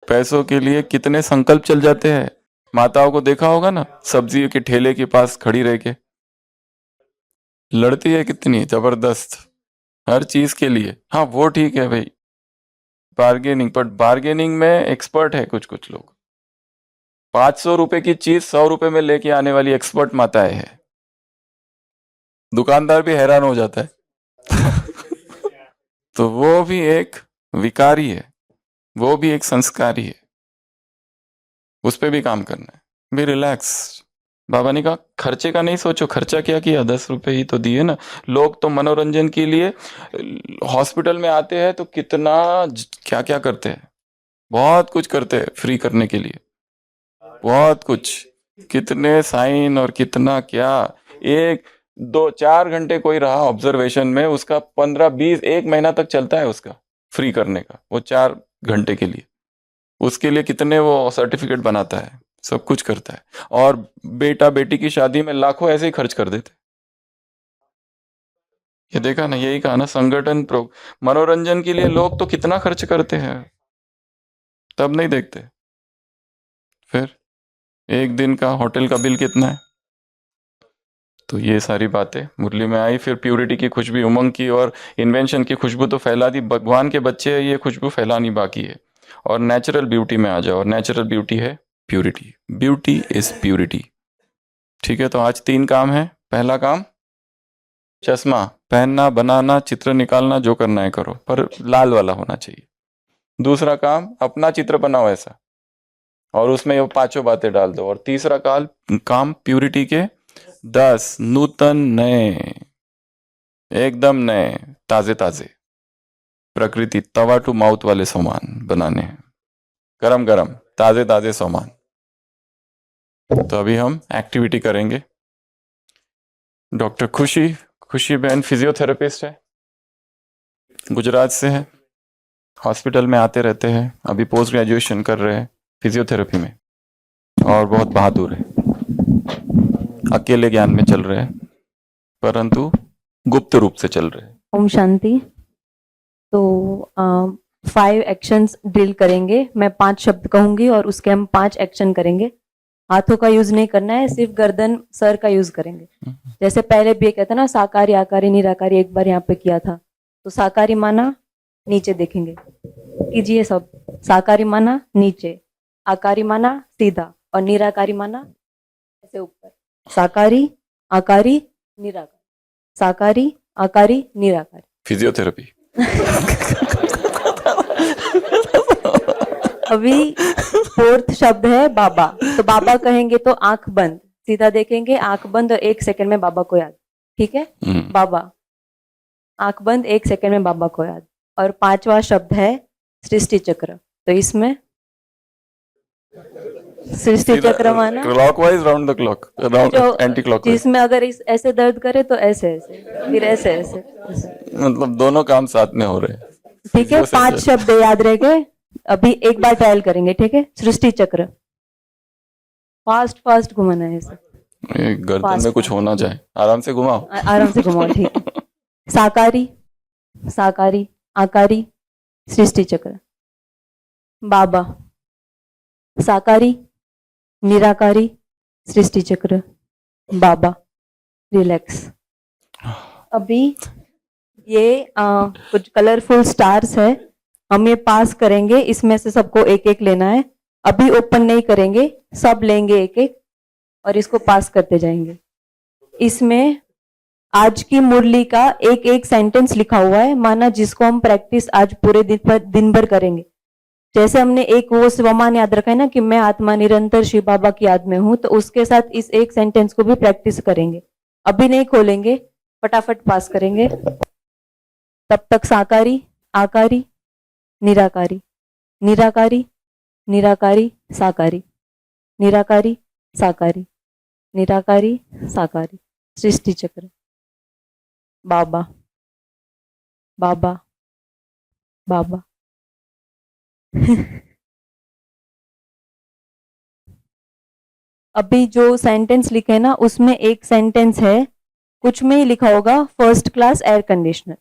पैसों के लिए कितने संकल्प चल जाते हैं। माताओं को देखा होगा ना, सब्जी के ठेले के पास खड़ी रह के लड़ती है कितनी जबरदस्त, हर चीज के लिए। हाँ वो ठीक है भाई, बार्गेनिंग, पर बार्गेनिंग में एक्सपर्ट है कुछ कुछ लोग। 500 रुपए की चीज 100 रुपए में लेके आने वाली एक्सपर्ट माताएं है। दुकानदार भी हैरान हो जाता है। तो वो भी एक विकारी है, वो भी एक संस्कारी है, उस पर भी काम करना है। भी रिलैक्स। बाबा ने कहा खर्चे का नहीं सोचो। खर्चा क्या किया? 10 रुपए ही तो दिए ना। लोग तो मनोरंजन के लिए हॉस्पिटल में आते हैं तो कितना क्या क्या करते हैं, बहुत कुछ करते हैं फ्री करने के लिए, बहुत कुछ, कितने साइन और कितना क्या। एक 2-4 घंटे कोई रहा ऑब्जर्वेशन में, उसका 15-20 एक महीना तक चलता है उसका फ्री करने का, वो 4 घंटे के लिए। उसके लिए कितने वो सर्टिफिकेट बनाता है, सब कुछ करता है। और बेटा बेटी की शादी में लाखों ऐसे ही खर्च कर देते। ये देखा ना, यही कहा ना, संगठन मनोरंजन के लिए लोग तो कितना खर्च करते हैं, तब नहीं देखते। फिर एक दिन का होटल का बिल कितना है। तो ये सारी बातें मुरली में आई। फिर प्यूरिटी की खुशबू, उमंग की और इन्वेंशन की खुशबू तो फैला दी। भगवान के बच्चे हैं, ये खुशबू फैलानी बाकी है। और नेचुरल ब्यूटी में आ जाओ, और नेचुरल ब्यूटी है प्यूरिटी। Beauty is purity. ठीक है, तो आज 3 काम है। पहला काम चश्मा पहनना, बनाना, चित्र निकालना, जो करना है करो, पर लाल वाला होना चाहिए। दूसरा काम अपना चित्र बनाओ ऐसा, और उसमें ये 5 बातें डाल दो। और तीसरा काम प्यूरिटी के 10 नूतन नए, एकदम नए, ताजे ताजे, प्रकृति तवा टू माउथ वाले सामान बनाने हैं, गरम गरम ताजे ताजे सामान। तो अभी हम एक्टिविटी करेंगे। डॉक्टर खुशी खुशी बहन फिजियोथेरेपिस्ट है, गुजरात से है, हॉस्पिटल में आते रहते हैं, अभी पोस्ट ग्रेजुएशन कर रहे हैं फिजियोथेरेपी में और बहुत बहादुर है, अकेले ज्ञान में चल रहे हैं परंतु गुप्त रूप से चल रहे हैं। ओम शांति। तो 5 एक्शंस ड्रिल करेंगे, मैं 5 शब्द कहूंगी और उसके हम 5 एक्शन करेंगे। हाथों का यूज नहीं करना है, सिर्फ गर्दन सर का यूज करेंगे। जैसे पहले भी ये कहता ना साकारी आकारी निराकारी, एक बार यहाँ पे किया था। तो साकारी माना नीचे देखेंगे, कीजिए सब। साकारी माना नीचे, आकारी माना सीधा और निराकारी माना ऐसे ऊपर। साकारी आकारी निराकारी, साकारी आकारी निराकारी। फिजियोथेरेपी। अभी 4th शब्द है बाबा। तो बाबा कहेंगे तो आंख बंद, सीधा देखेंगे, आंख बंद और 1 सेकंड में बाबा को याद। ठीक है, बाबा, आंख बंद, 1 सेकंड में बाबा को याद। और 5वां शब्द है सृष्टि चक्र। तो इसमें सृष्टि चक्र माना clockwise round the clock, round anti clockwise, जिसमें अगर ऐसे दर्द करे तो ऐसे ऐसे, फिर ऐसे ऐसे, मतलब दोनों काम साथ में हो रहे हैं। ठीक है, 5 शब्द याद रह गए। अभी एक बार ट्रायल करेंगे। ठीक है, सृष्टि चक्र फास्ट फास्ट घुमाना है ऐसे, गर्दन में कुछ होना जाए, आराम से घुमाओ, आराम से घुमाओ। ठीक है, साकारी साकारी आकारी सृष्टि चक्र। बाबा, साकारी निराकारी सृष्टि चक्र। बाबा, रिलैक्स। अभी ये कुछ कलरफुल स्टार्स है, हम ये पास करेंगे। इसमें से सबको एक एक लेना है। अभी ओपन नहीं करेंगे, सब लेंगे एक एक और इसको पास करते जाएंगे। इसमें आज की मुरली का एक एक सेंटेंस लिखा हुआ है, माना जिसको हम प्रैक्टिस आज पूरे दिन भर करेंगे। जैसे हमने एक वो स्वमान याद रखा है ना कि मैं आत्मा निरंतर शिव बाबा की याद में हूं, तो उसके साथ इस एक सेंटेंस को भी प्रैक्टिस करेंगे। अभी नहीं खोलेंगे, फटाफट पास करेंगे। तब तक साकारी आकारी निराकारी, निराकारी निराकारी साकारी, निराकारी साकारी, निराकारी साकारी। सृष्टि चक्र। बाबा बाबा बाबा। अभी जो सेंटेंस लिखे ना उसमें एक सेंटेंस है, कुछ में ही लिखा होगा फर्स्ट क्लास एयर कंडीशनर।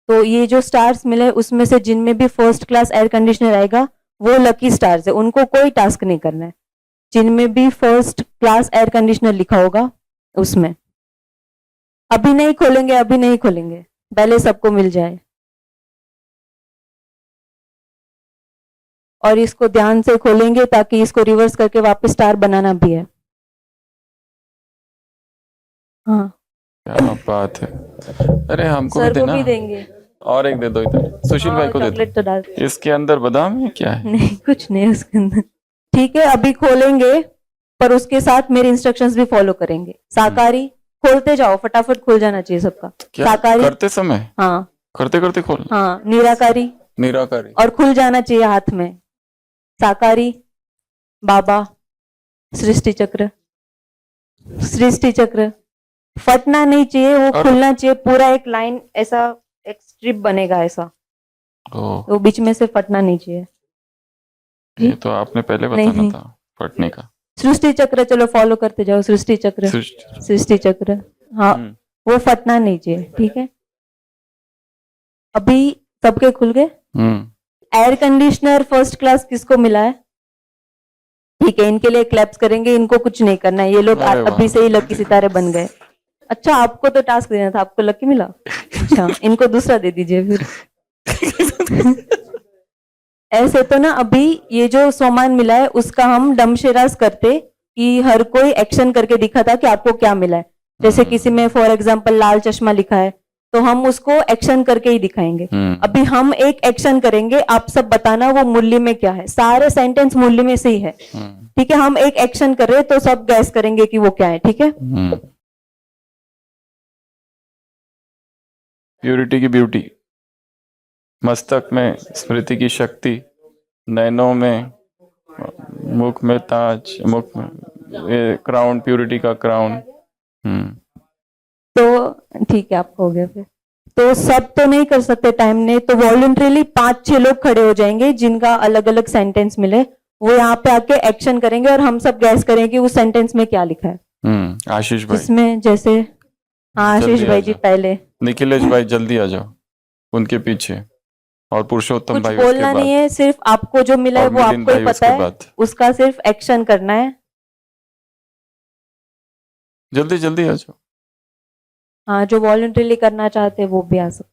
तो ये जो स्टार्स मिले उसमें से जिनमें भी फर्स्ट क्लास एयर कंडीशनर आएगा वो लकी स्टार्स है, उनको कोई टास्क नहीं करना है। जिनमें भी फर्स्ट क्लास एयर कंडीशनर लिखा होगा उसमें। अभी नहीं खोलेंगे, अभी नहीं खोलेंगे, पहले सबको मिल जाए। और इसको ध्यान से खोलेंगे ताकि इसको रिवर्स करके वापस स्टार बनाना भी है। हाँ, क्या बात है। अरे हमको भी सर को देना, भी देंगे। और एक दे दो इधर, सुशील भाई को दे चॉकलेट तो डाल, दो। इसके अंदर बादाम है क्या है? नहीं कुछ नहीं उसके अंदर। ठीक है, अभी खोलेंगे पर उसके साथ मेरे इंस्ट्रक्शंस भी फॉलो करेंगे। साकारी खोलते जाओ, फटाफट खुल जाना चाहिए सबका। क्या साकारी करते समय? हाँ, करते करते खोल। हाँ, निराकारी निराकारी और खुल जाना चाहिए हाथ में। साकारी बाबा सृष्टि चक्र, सृष्टि चक्र फटना नहीं चाहिए, वो खुलना चाहिए पूरा। एक लाइन ऐसा एक स्ट्रिप बनेगा ऐसा, तो बीच में से फटना नहीं चाहिए। ये तो आपने पहले बताना था फटने का। सृष्टि चक्र चलो फॉलो करते जाओ। सृष्टि चक्र, सृष्टि चक्र, हाँ वो फटना नहीं चाहिए। ठीक है, अभी सबके खुल गए। एयर कंडीशनर फर्स्ट क्लास किसको मिला है? ठीक है, इनके लिए क्लैप्स करेंगे। इनको कुछ नहीं करना है, ये लोग अभी से ही लकी सितारे बन गए। अच्छा, आपको तो टास्क देना था, आपको लकी मिला। अच्छा, इनको दूसरा दे दीजिए फिर। ऐसे तो ना अभी ये जो सामान मिला है उसका हम डमशेराज करते कि हर कोई एक्शन करके दिखा था कि आपको क्या मिला है। जैसे किसी में फॉर एग्जांपल लाल चश्मा लिखा है तो हम उसको एक्शन करके ही दिखाएंगे। अभी हम एक एक्शन करेंगे, आप सब बताना वो मुरली में क्या है। सारे सेंटेंस मुरली में से ही है। ठीक है, हम एक एक्शन कर रहे हैं तो सब गैस करेंगे कि वो क्या है। ठीक है, प्यूरिटी की ब्यूटी, मस्तक में स्मृति की शक्ति, नैनों में, मुख में ताज, मुख में ये क्राउन, प्यूरिटी का क्राउन। तो ठीक है, आपको हो गया फिर। तो सब तो नहीं कर सकते टाइम ने, तो वॉलंटरीली 5-6 लोग खड़े हो जाएंगे जिनका अलग अलग सेंटेंस मिले, वो यहाँ पे आके एक्शन करेंगे और हम सब गैस करेंगे कि उस सेंटेंस में क्या लिखा है। आशीष भाई, जिसमें जैसे, हाँ आशीष जल्दी आ भाई जी जाओ। पहले। निखिलेश भाई जल्दी आ जाओ, उनके पीछे, और पुरुषोत्तम कुछ भाई उसके बोलना नहीं बाद, है, सिर्फ आपको जो मिला है और वो मिलिंद आपको ही भाई पता उसके है, बाद। उसका सिर्फ एक्शन करना है। जल्दी जल्दी आ जाओ। हाँ, जो वॉलंटरीली करना चाहते हैं वो भी आ सकते।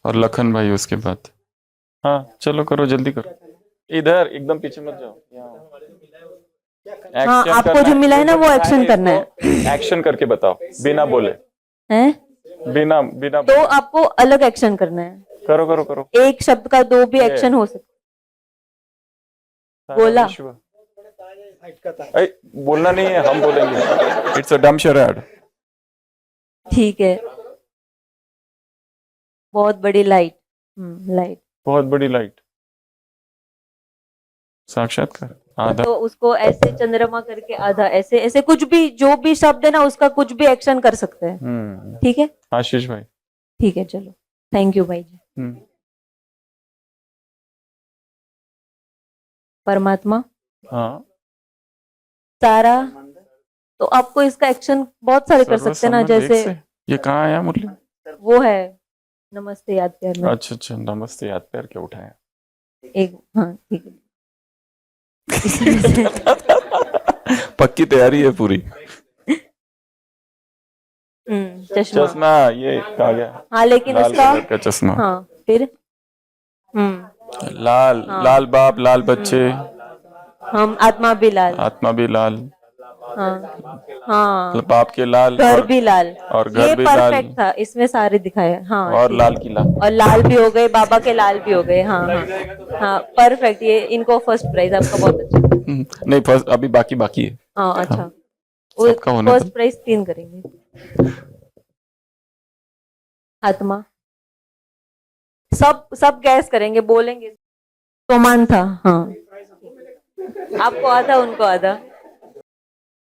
और लखन भाई उसके बाद। हाँ चलो करो, जल्दी करो, इधर एकदम पीछे मत जाओ। हाँ, आपको जो मिला है ना वो एक्शन करना है। एक्शन करके बताओ, बिना बोले, हैं? बिना बिना तो आपको अलग एक्शन करना है, करो करो करो। एक शब्द का 2 भी एक्शन हो सकता। बोला। बोलना नहीं है, हम बोलेंगे। इट्स अ डम शराड। ठीक है। बहुत बड़ी लाइट। लाइट। बहुत बड़ी लाइट। साक्षात्कार आधा। तो उसको ऐसे चंद्रमा करके आधा, ऐसे ऐसे कुछ भी, जो भी शब्द है ना उसका कुछ भी एक्शन कर सकते हैं। ठीक है आशीष भाई। ठीक है, चलो थैंक यू भाई जी। परमात्मा। हाँ, सारा। तो आपको इसका एक्शन बहुत सारे कर सकते हैं ना, सर्वसम्मत एक जैसे से। ये कहाँ आया मुरली? वो है नमस्ते याद प्यार में। अच्छा अच्छा, नमस्ते याद पैर के उठाए। एक, हाँ ठीक है। इस तरह से। पक्की तैयारी है पूरी। चश्मा। चश्मा ये कहा गया? हाँ लेकिन लाल उसका, कलर का चश्मा। हाँ फिर लाल, हाँ। लाल बाप लाल बच्चे, हम आत्मा भी लाल। आत्मा भी लाल, हाँ हाँ, बाप के लाल, घर भी लाल। और घर ये भी लाल, परफेक्ट था, इसमें सारे दिखाए। हाँ और ठीक। लाल किला। और लाल भी हो गए, बाबा के लाल भी हो गए। हाँ हाँ हाँ, परफेक्ट। ये इनको फर्स्ट प्राइज आपका बहुत अच्छा। नहीं फर्स्ट अभी बाकी बाकी है। हाँ अच्छा, हाँ, सबका होने फर्स्ट दो। प्राइज 3 करेंगे। आत्मा। सब गैस करेंगे, बोलेंगे। समान था। हाँ, आपको आधा उनको आधा।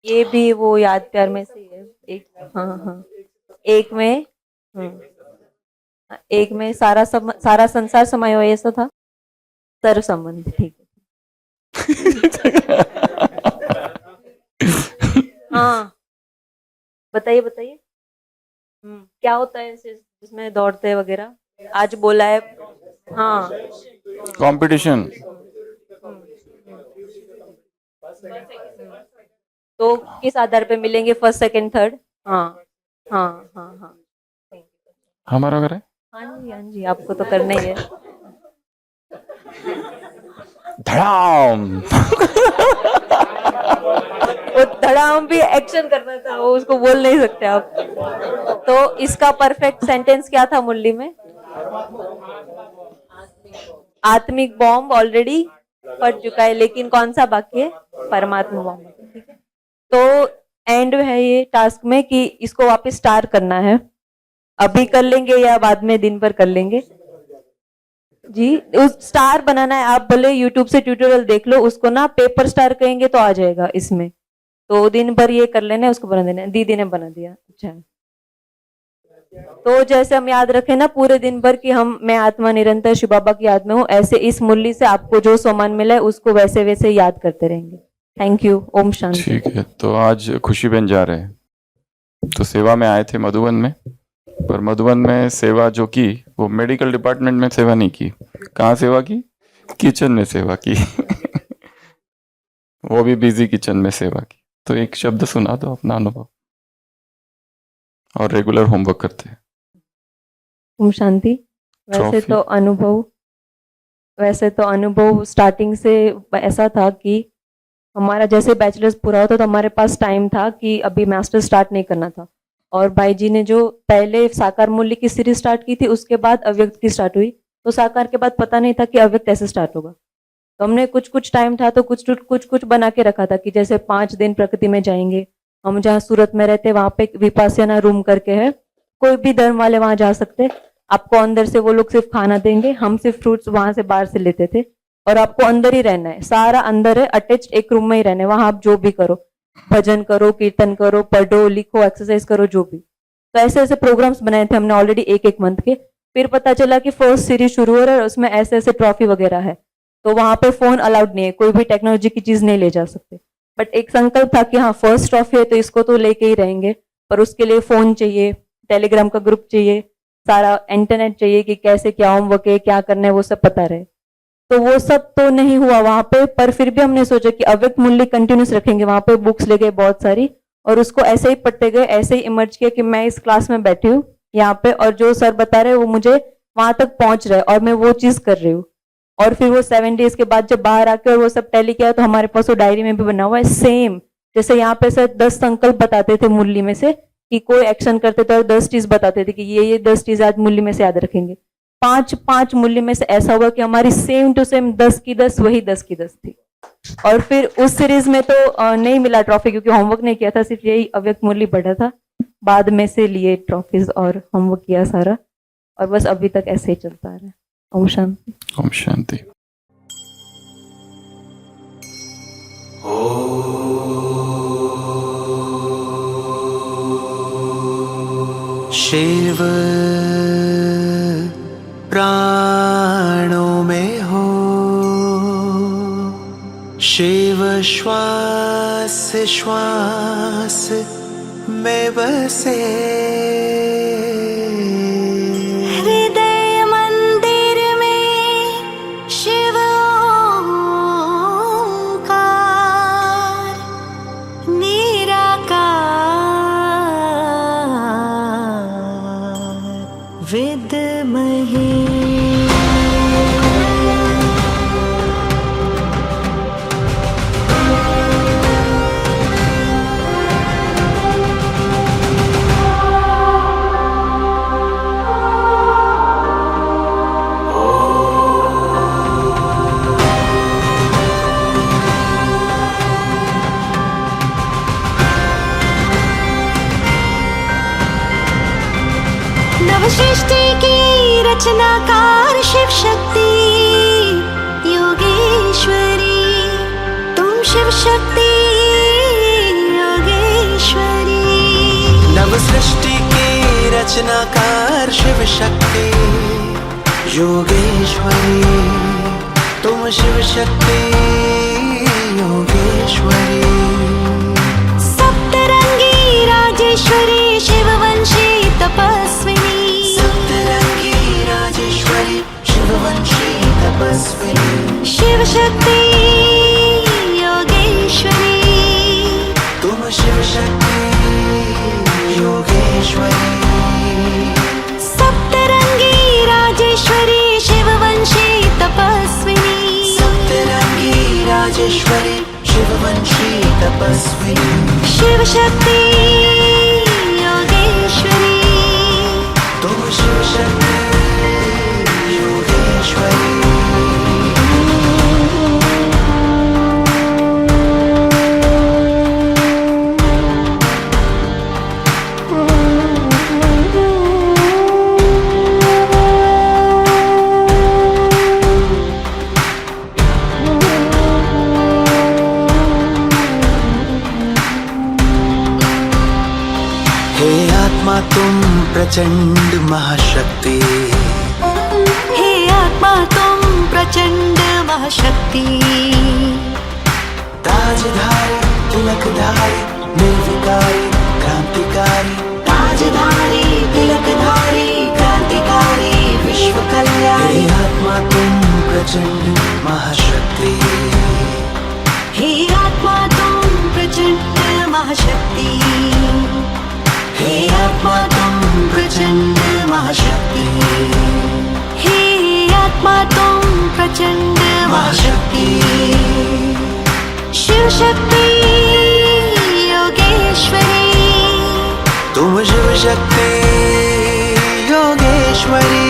ये भी वो याद प्यार में से ही है एक। हाँ हाँ, एक में एक में सारा संसार समाया हुआ, ऐसा था। सर्व संबंध। ठीक है। हाँ बताइए बताइए। क्या होता है जिसमें दौड़ते हैं वगैरह? आज बोला है। हाँ, कंपटीशन। तो किस आधार पे मिलेंगे फर्स्ट सेकंड थर्ड? हाँ हाँ हाँ हाँ। हमारा घर है। हाँ जी आपको तो करना ही है। धड़ाम। वो धड़ाम भी एक्शन करना था, वो उसको बोल नहीं सकते आप। तो इसका परफेक्ट सेंटेंस क्या था मुरली में? आत्मिक बॉम्ब ऑलरेडी फट चुका है, लेकिन कौन सा बाकी है? परमात्मा बॉम्ब। ठीक है, तो एंड है ये टास्क में कि इसको वापस स्टार करना है। अभी कर लेंगे या बाद में दिन भर कर लेंगे जी? उस स्टार बनाना है। आप भले यूट्यूब से ट्यूटोरियल देख लो, उसको ना पेपर स्टार कहेंगे तो आ जाएगा इसमें। तो दिन भर ये कर लेना है, उसको बना देना है। दीदी ने बना दिया। अच्छा, तो जैसे हम याद रखें ना पूरे दिन भर कि मैं आत्मा निरंतर शिव बाबा की याद में हूँ, ऐसे इस मुरली से आपको जो सामान मिला है उसको वैसे वैसे याद करते रहेंगे। Thank you. ओम शांति। ठीक है, तो आज खुशी बहन जा रहे हैं, तो सेवा में आए थे मधुबन में, पर मधुबन में सेवा जो की वो मेडिकल डिपार्टमेंट में सेवा नहीं की। कहाँ सेवा की? किचन में सेवा की। वो भी बिजी किचन में सेवा की। तो एक शब्द सुना दो अपना अनुभव, और रेगुलर होमवर्क करते हैं। ओम शांति। वैसे तो अनुभव स्टार्टिंग से ऐसा था कि हमारा जैसे बैचलर्स पूरा होता तो हमारे पास टाइम था कि अभी मास्टर स्टार्ट नहीं करना था। और भाई जी ने जो पहले साकार मूल्य की सीरीज स्टार्ट की थी, उसके बाद अव्यक्त की स्टार्ट हुई। तो साकार के बाद पता नहीं था कि अव्यक्त ऐसे स्टार्ट होगा। तो हमने कुछ टाइम था तो कुछ बना के रखा था कि जैसे 5 दिन प्रकृति में जाएंगे। हम जहाँ सूरत में रहते वहां पे विपासना रूम करके है, कोई भी धर्म वाले वहां जा सकते। आपको अंदर से वो लोग सिर्फ खाना देंगे, हम सिर्फ फ्रूट्स वहां से बाहर से लेते थे। और आपको अंदर ही रहना है, सारा अंदर है, अटैच एक रूम में ही रहना है। वहां आप जो भी करो, भजन करो, कीर्तन करो, पढ़ो, लिखो, एक्सरसाइज करो, जो भी। तो ऐसे ऐसे प्रोग्राम्स बनाए थे हमने ऑलरेडी एक एक मंथ के। फिर पता चला कि फर्स्ट सीरीज शुरू हो रहा है और उसमें ऐसे ऐसे ट्रॉफी वगैरह है, तो वहां पे फोन अलाउड नहीं है, कोई भी टेक्नोलॉजी की चीज नहीं ले जा सकते। बट एक संकल्प था कि हाँ फर्स्ट ट्रॉफी है तो इसको तो लेके ही रहेंगे, पर उसके लिए फोन चाहिए, टेलीग्राम का ग्रुप चाहिए, सारा इंटरनेट चाहिए कि कैसे क्या होमवर्क है, क्या करना है, वो सब पता रहे। तो वो सब तो नहीं हुआ वहां पे, पर फिर भी हमने सोचा कि अव्यक्त मूल्य कंटिन्यूस रखेंगे। वहां पे बुक्स ले गए बहुत सारी और उसको ऐसे ही पढ़ते गए, ऐसे ही इमर्ज किया कि मैं इस क्लास में बैठी हूँ यहाँ पे और जो सर बता रहे हैं वो मुझे वहां तक पहुंच रहा है और मैं वो चीज कर रही हूँ। और फिर वो 7 डेज के बाद जब बाहर आके और वो सब टैली किया तो हमारे पास वो डायरी में भी बना हुआ है सेम, जैसे यहाँ पे सर 10 संकल्प बताते थे मूल्य में से कि कोई एक्शन करते थे और 10 चीज बताते थे कि ये 10 चीज आज मूल्य में से याद रखेंगे। 5 मूल्य में से ऐसा हुआ कि हमारी सेम टू सेम 10 की 10 वही 10 की 10 थी। और फिर उस सीरीज में तो नहीं मिला ट्रॉफी क्योंकि होमवर्क नहीं किया था, सिर्फ यही अव्यक्त मूल्य बढ़ा था। बाद में से लिए ट्रॉफीज और होमवर्क किया सारा, और बस अभी तक ऐसे ही चलता रहा। ओम शांति। ओम शांति। शिव प्राणों में हो, शिव श्वास श्वास में बसे, हृदय मंदिर में शिव ओंकार निराकार विद्महे। सृष्टि की रचनाकार शिव शक्ति योगेश्वरी, तुम शिव शक्ति योगेश्वरी। नव सृष्टि की रचनाकार शिव शक्ति योगेश्वरी, तुम शिव शक्ति योगेश्वरी। सप्तरंगी राजेश्वरी शिववंशी तपस्विनी, शिववंशी तपस्विनी। शिव शक्ति योगेश्वरी, तुम शिव शक्ति योगेश्वरी। सप्तरंगी राजेश्वरी शिववंशी तपस्विनी, सप्तरंगी राजेश्वरी शिववंशी तपस्विनी। शिव शक्ति योगेश्वरी, तुम शिव शक्ति योगेश्वरी। हे आत्मा तुम प्रचंड महाशक्ति, हे आत्मा तुम प्रचंड महाशक्ति। ताजधारी तिलकधारी निर्विकारी क्रांतिकारी, ताजधारी तिलकधारी क्रांतिकारी विश्व कल्याणी। हे आत्मा तुम प्रचंड महाशक्ति, हे आत्मा तुम प्रचंड महाशक्ति, हे आत्मा तुम प्रचंड महाशक्ति, हे आत्मा तुम प्रचंड महाशक्ति। शिव शक्ति योगेश्वरी, तुम शिव शक्ति योगेश्वरी।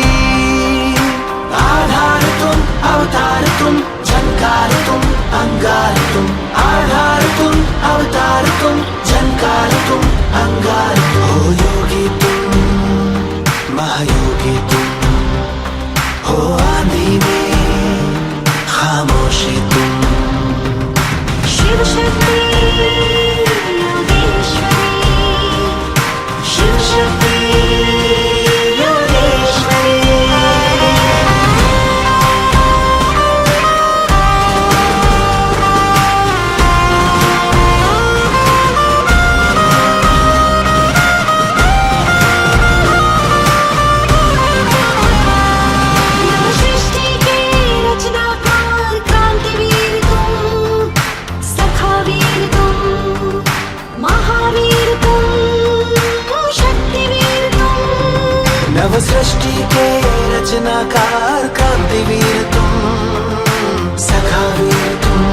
आधार तुम अवतार तुम झंकार तुम अंगार तुम, आधार तुम अवतार तुम झंकार तुम अंगार। हो योगी तुम महायोगी तुम, हो आंधी में खामोशी तुम। शिव शक्ति योगेश्वरी, शिव शक्ति हो सृष्टि के रचनाकार, क्रांतिवीर तुम, सखावीर तुम,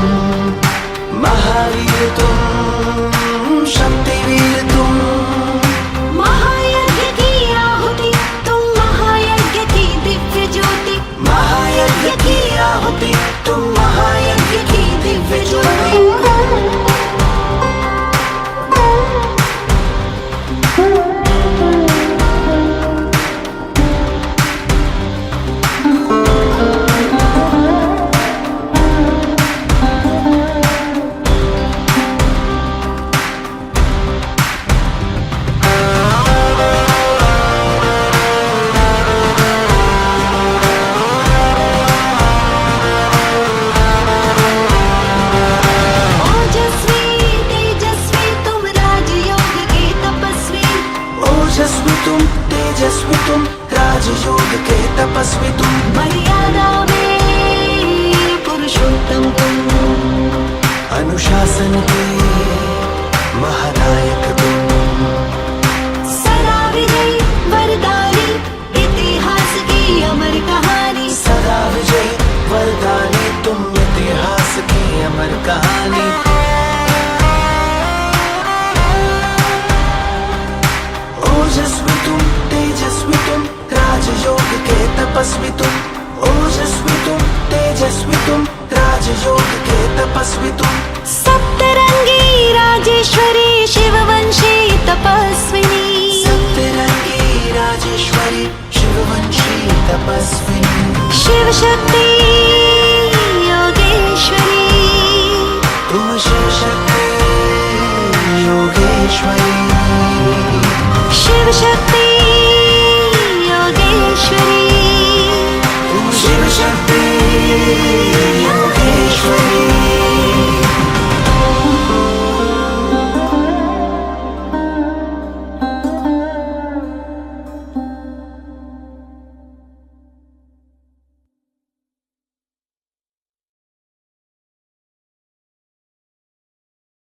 महावीर तुम, शक्तिवीर तुम। महायज्ञ की आहुति तुम, महायज्ञ की दिव्य ज्योति। महायज्ञ की आहुति तुम, महायज्ञ की दिव्य ज्योति। ओजस्वी तुम, तेजस्वी तुम, राजयोग के तपस्वी तुम। मर्यादा में पुरुषोत्तम तुम, अनुशासन के महानायक तुम। सदा विजयी वरदानी, इतिहास की अमर कहानी। सदा विजयी वरदानी तुम, इतिहास की अमर कहानी। ओजस्वी तुम, तेजस्वी तुम, राजयोग के तपस्वी तुम। ओजस्वी तुम, तेजस्वी तुम, राजयोग के तपस्वी तुम। सप्तरंगी राजेश्वरी, शिववंशी तपस्विनी। सप्तरंगी राजेश्वरी, शिववंशी तपस्विनी। शिव शक्ति योगेश्वरी, तुम शिव शक्ति योगेश्वरी। शिव शक्ति योगेश्वरी, तुम शिव शक्ति